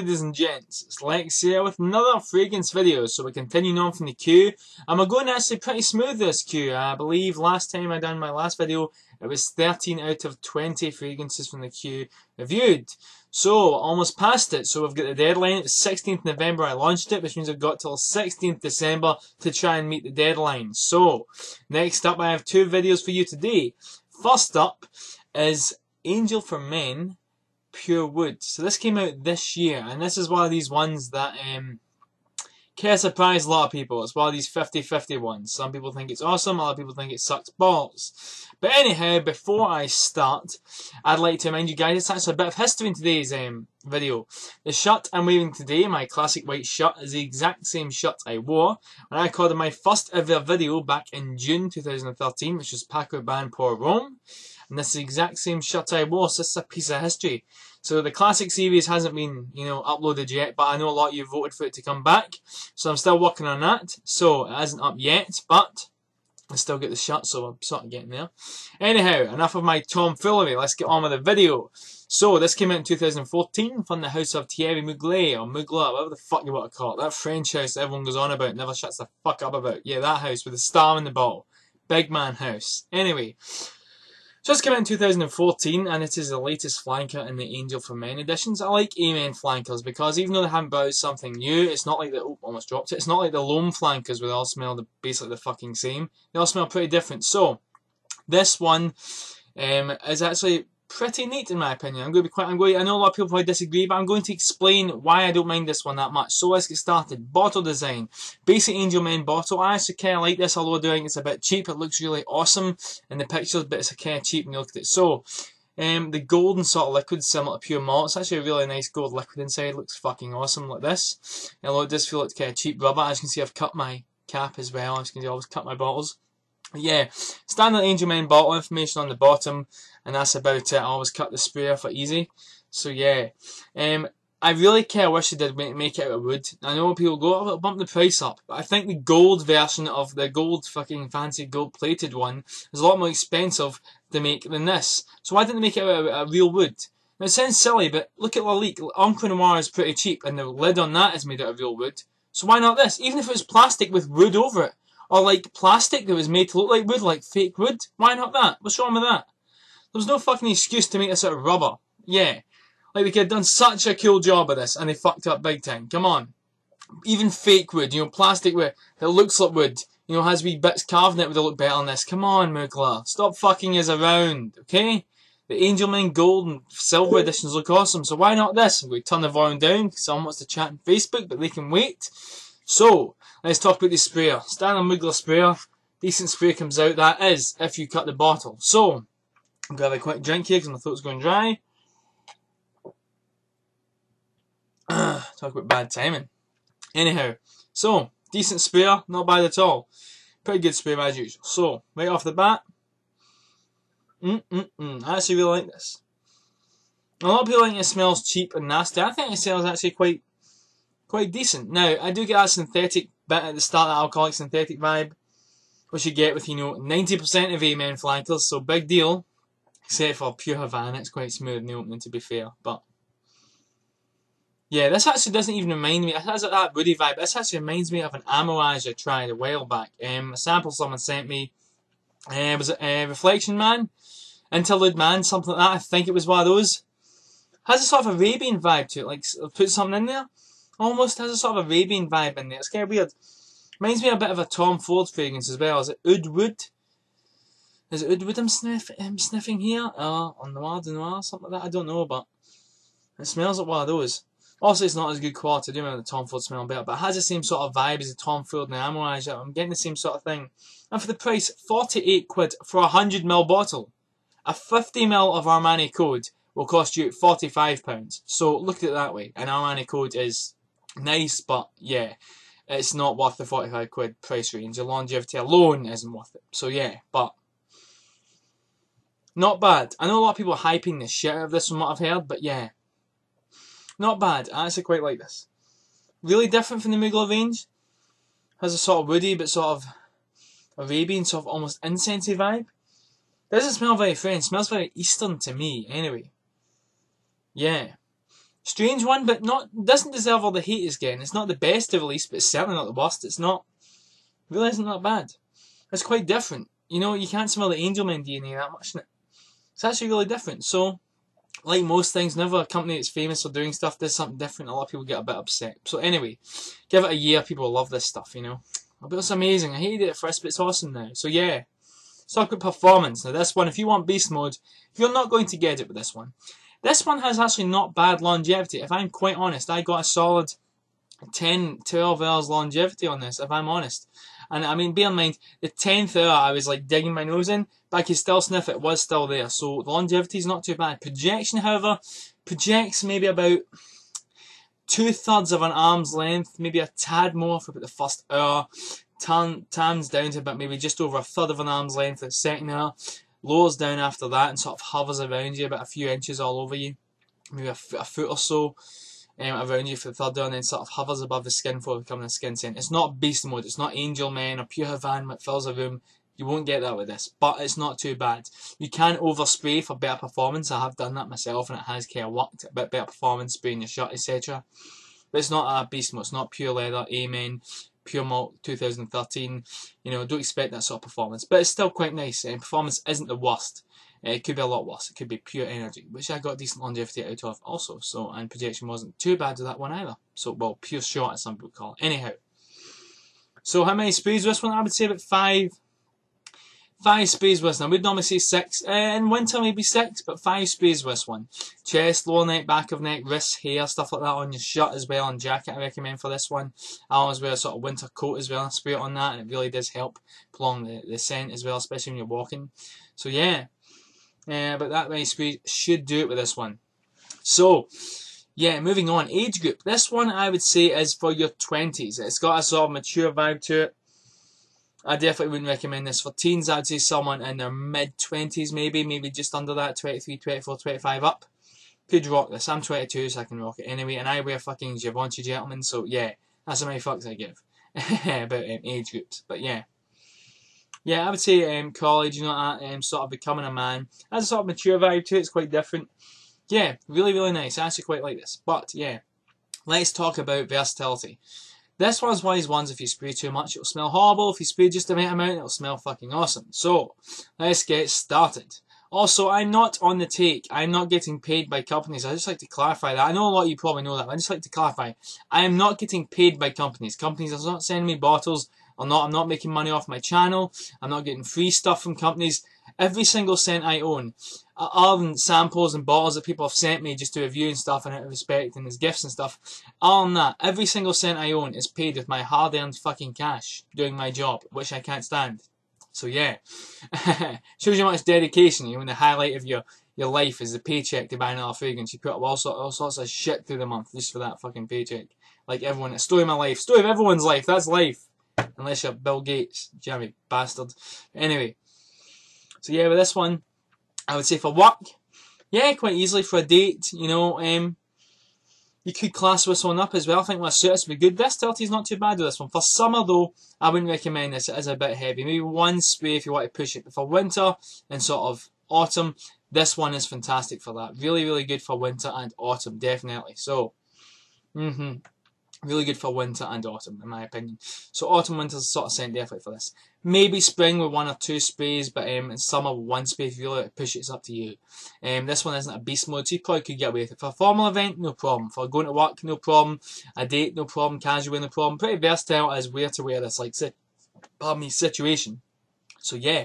ladies and gents, it's Lex here with another fragrance video. So we're continuing on from the queue, and we're going actually pretty smooth this queue. I believe last time I done my last video, it was 13 out of 20 fragrances from the queue reviewed. So, almost past it. So we've got the deadline. It was 16th November I launched it, which means I've got till 16th December to try and meet the deadline. So, next up I have two videos for you today. First up is Angel for Men Pure Wood. So this came out this year, and this is one of these ones that kind of surprised a lot of people. It's one of these 50-50 ones. Some people think it's awesome, other people think it sucks balls. But anyhow, before I start, I'd like to remind you guys, it's actually a bit of history in today's video. The shirt I'm wearing today, my classic white shirt, is the exact same shirt I wore when I recorded my first ever video back in June 2013, which was Paco Ban por Rome. And this is the exact same shirt I wore, so this is a piece of history. So the classic series hasn't been, uploaded yet, but I know a lot of you voted for it to come back. So I'm still working on that. So it isn't up yet, but I still get the shirt, so I'm sort of getting there. Anyhow, enough of my tomfoolery. Let's get on with the video. So this came out in 2014 from the house of Thierry Mugler, or Mugler, whatever the fuck you want to call it. That French house that everyone goes on about, never shuts the fuck up about. Yeah, that house with the star in the bottle. Big man house. Anyway. Just came out in 2014, and it is the latest flanker in the Angel for Men editions. I like Amen flankers because even though they haven't brought out something new, it's not like the almost dropped it. It's not like the Loam flankers where they all smell basically the fucking same. They all smell pretty different. So this one is actually pretty neat in my opinion. I know a lot of people probably disagree, but I'm going to explain why I don't mind this one that much. So let's get started. Bottle design. Basic Angel Men bottle. I actually kind of like this, although I do think it's a bit cheap. It looks really awesome in the pictures, but it's kind of cheap when you look at it. So, the golden sort of liquid similar to pure malt. It's actually a really nice gold liquid inside. It looks fucking awesome like this. Although it does feel like kind of cheap rubber. As you can see, I've cut my cap as well. As you can see, I always cut my bottles. Yeah, standard Angel Men bottle, information on the bottom, and that's about it. I always cut the sprayer for easy. So yeah, I really kind of wish they did make it out of wood. I know people go, oh, it'll bump the price up, but I think the gold version of the gold fucking fancy gold plated one is a lot more expensive to make than this. So why didn't they make it out of real wood? Now it sounds silly, but look at Lalique. Encre Noir is pretty cheap, and the lid on that is made out of real wood. So why not this? Even if it was plastic with wood over it. Or like plastic that was made to look like wood, like fake wood. Why not that? What's wrong with that? There was no fucking excuse to make this out of rubber. Yeah. Like they could have done such a cool job of this and they fucked up big time. Come on. Even fake wood, plastic wood that looks like wood, has wee bits carved in it would look better than this. Come on, Mugler. Stop fucking us around, okay? The Angel Men Gold and Silver editions look awesome, so why not this? I'm going to turn the volume down because someone wants to chat on Facebook, but they can wait. So, let's talk about the sprayer. Standard Mugler sprayer. Decent spray comes out. That is, if you cut the bottle. So, I'm going to have a quick drink here because my throat's going dry. Talk about bad timing. Anyhow, so, decent sprayer. Not bad at all. Pretty good sprayer as usual. So, right off the bat. I actually really like this. A lot of people think it smells cheap and nasty. I think it smells actually quite decent. Now, I do get that synthetic bit at the start, that alcoholic synthetic vibe, which you get with, 90% of Amen flankers, so big deal. Except for pure Havana, it's quite smooth in the opening, to be fair, but yeah, this actually doesn't even remind me, it has that woody vibe. This actually reminds me of an Amouage I tried a while back. A sample someone sent me, was it Reflection Man? Interlude Man, something like that. I think it was one of those. Has a sort of Arabian vibe to it, like put something in there. Almost has a sort of Arabian vibe in there. It's kind of weird. Reminds me a bit of a Tom Ford fragrance as well. Is it Oud Wood? Is it Oud Wood I'm sniffing here? Or Noir de Noir, something like that. I don't know, but it smells like one of those. Also, it's not as good quality. I do remember the Tom Ford smell better, but it has the same sort of vibe as the Tom Ford and the Amouage. I'm getting the same sort of thing. And for the price, 48 quid for a 100ml bottle. A 50ml of Armani Code will cost you £45. So look at it that way. An Armani Code is nice, but yeah, it's not worth the 45 quid price range. The longevity alone isn't worth it. So yeah, but not bad. I know a lot of people are hyping the shit out of this from what I've heard, but yeah, not bad. I actually quite like this. Really different from the Mugler range. Has a sort of woody, but sort of Arabian, sort of almost incensey vibe. Doesn't smell very French. Smells very Eastern to me, anyway. Yeah. Strange one, but doesn't deserve all the hate it's getting. It's not the best of release, but it's certainly not the worst. It's not, really isn't that bad. It's quite different. You know, you can't smell the Angelman DNA that much in it. It's actually really different. So, like most things, whenever a company that's famous for doing stuff does something different, a lot of people get a bit upset. So anyway, give it a year, people will love this stuff, you know. But it's amazing. I hated it at first, but it's awesome now. So yeah. Let's talk about performance. Now this one, if you want beast mode, you're not going to get it with this one. This one has actually not bad longevity. If I'm quite honest, I got a solid 10, 12 hours longevity on this, if I'm honest. And I mean, bear in mind, the 10th hour I was like digging my nose in, but I could still sniff it, was still there. So the longevity is not too bad. Projection, however, projects maybe about 2/3 of an arm's length, maybe a tad more for about the first hour. Turns down to about maybe just over 1/3 of an arm's length for the second hour. Lowers down after that and sort of hovers around you about a few inches all over you. Maybe a foot or so. Around you for the third hour, and then sort of hovers above the skin before becoming a skin scent. It's not beast mode, it's not Angel Man or Pure Havan that fills a room. You won't get that with this, but it's not too bad. You can overspray for better performance. I have done that myself, and it has kind of worked. A bit better performance, spraying your shirt, etc. But it's not a beast mode. It's not pure leather, Amen, Pure Malt 2013. You know, don't expect that sort of performance, but it's still quite nice. And performance isn't the worst. It could be a lot worse. It could be pure energy, which I got decent longevity out of also. So, and projection wasn't too bad with that one either. So, well, pure shot as some people call it. Anyhow. So, how many sprays with this one? I would say about 5. 5 sprays with this one. I would normally say 6. In winter, maybe 6, but 5 sprays with this one. Chest, lower neck, back of neck, wrists, hair, stuff like that on your shirt as well, and jacket I recommend for this one. I always wear a sort of winter coat as well, and spray it on that, and it really does help prolong the scent as well, especially when you're walking. So, yeah. But that many sprays should do it with this one. So, yeah, moving on. Age group. This one I would say is for your 20s. It's got a sort of mature vibe to it. I definitely wouldn't recommend this for teens. I'd say someone in their mid-20s maybe just under that, 23, 24, 25 up. Could rock this. I'm 22, so I can rock it anyway, and I wear fucking Givenchy Gentleman, so yeah, that's how many fucks I give about age groups. But yeah. Yeah, I would say college, you know, sort of becoming a man. Has a sort of mature vibe to it. It's quite different. Yeah, really, really nice. I actually quite like this. But, yeah, let's talk about versatility. This one's one of these ones, if you spray too much, it'll smell horrible. If you spray just the right amount, it'll smell fucking awesome. So, let's get started. Also, I'm not on the take. I'm not getting paid by companies. I just like to clarify that. I know a lot of you probably know that, but I just like to clarify. I am not getting paid by companies. Companies are not sending me bottles. I'm not making money off my channel. I'm not getting free stuff from companies. Every single cent I own, other than samples and bottles that people have sent me just to review and stuff and out of respect and as gifts and stuff, other than that, every single cent I own is paid with my hard-earned fucking cash doing my job, which I can't stand. So yeah, shows you how much dedication, you know, when the highlight of your life is the paycheck to buy another fragrance. You put up all sorts of shit through the month just for that fucking paycheck. Like everyone, a story of my life, story of everyone's life, that's life. Unless you're Bill Gates, Jimmy bastard. Anyway, so yeah, with this one, I would say for work, yeah, quite easily for a date, you know, you could class this one up as well. I think my suit would be good. Versatility is not too bad with this one. For summer though, I wouldn't recommend this. It is a bit heavy. Maybe one spray if you want to push it. But for winter and sort of autumn, this one is fantastic for that. Really, really good for winter and autumn, definitely. So, really good for winter and autumn, in my opinion. So autumn, winter's sort of scent definitely for this. Maybe spring with 1 or 2 sprays, but in summer with 1 spray if you really push it, it's up to you. This one isn't a beast mode, so you probably could get away with it. For a formal event, no problem. For going to work, no problem. A date, no problem. Casual, no problem. Pretty versatile as where to wear this, like, situation. So yeah.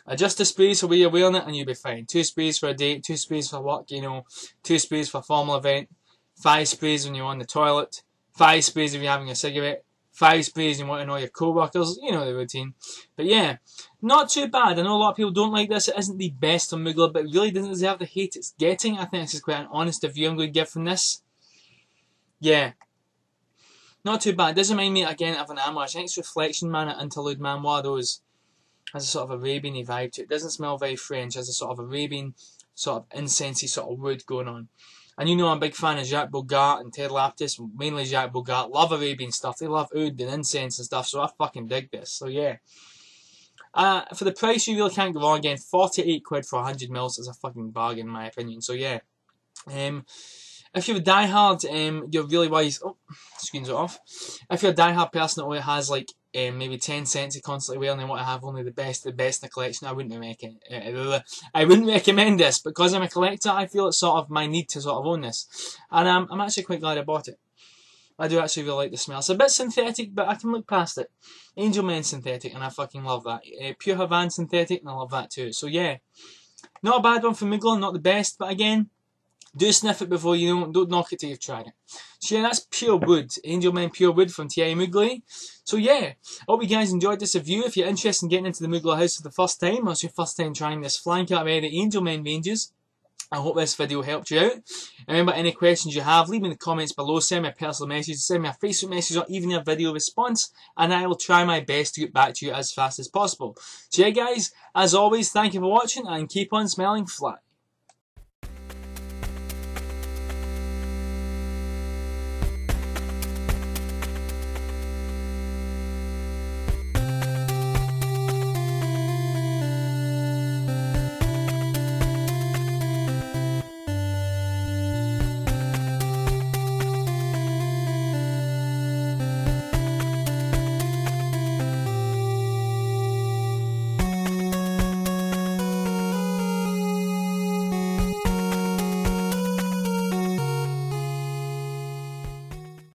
Adjust the sprays for where you're wearing it and you'll be fine. 2 sprays for a date, 2 sprays for work, you know, 2 sprays for a formal event, 5 sprays when you're on the toilet, 5 sprays if you're having a cigarette, 5 sprays and you want to know your co-workers, you know the routine. But yeah, not too bad. I know a lot of people don't like this. It isn't the best of Mugler, but it really doesn't deserve the hate it's getting. I think this is quite an honest review I'm going to give from this. Yeah. Not too bad. It doesn't remind me again of an Amouage. I think it's Reflection Man at Interlude Man, one of those. Has a sort of Arabian-y vibe to it. It doesn't smell very French. It has a sort of Arabian, sort of incensey sort of wood going on. And you know I'm a big fan of Jacques Bogart and Ted Laptis, mainly Jacques Bogart. Love Arabian stuff. They love oud and incense and stuff, so I fucking dig this. So yeah. For the price, you really can't go wrong again. 48 quid for 100 mils is a fucking bargain in my opinion. So yeah. if you're a diehard, you're really wise. Oh, screen's off. If you're a diehard person that only has like maybe 10 cents to constantly wear and they want to have only the best in the collection, I wouldn't recommend this. Because I'm a collector, I feel it's sort of my need to sort of own this. And I'm actually quite glad I bought it. I do actually really like the smell. It's a bit synthetic, but I can look past it. Angel Men synthetic, and I fucking love that. Pure Havana synthetic, and I love that too. So yeah, not a bad one for Mugler, not the best, but again, do sniff it before you know, don't knock it till you've tried it. So yeah, that's Pure Wood, Angel Men Pure Wood from Thierry Mugler. So yeah, I hope you guys enjoyed this review. If you're interested in getting into the Mugler house for the first time, or it's your first time trying this flank out of any Angel Men ranges, I hope this video helped you out. And remember, any questions you have, leave me in the comments below, send me a personal message, send me a Facebook message, or even a video response, and I will try my best to get back to you as fast as possible. So yeah guys, as always, thank you for watching, and keep on smelling flat.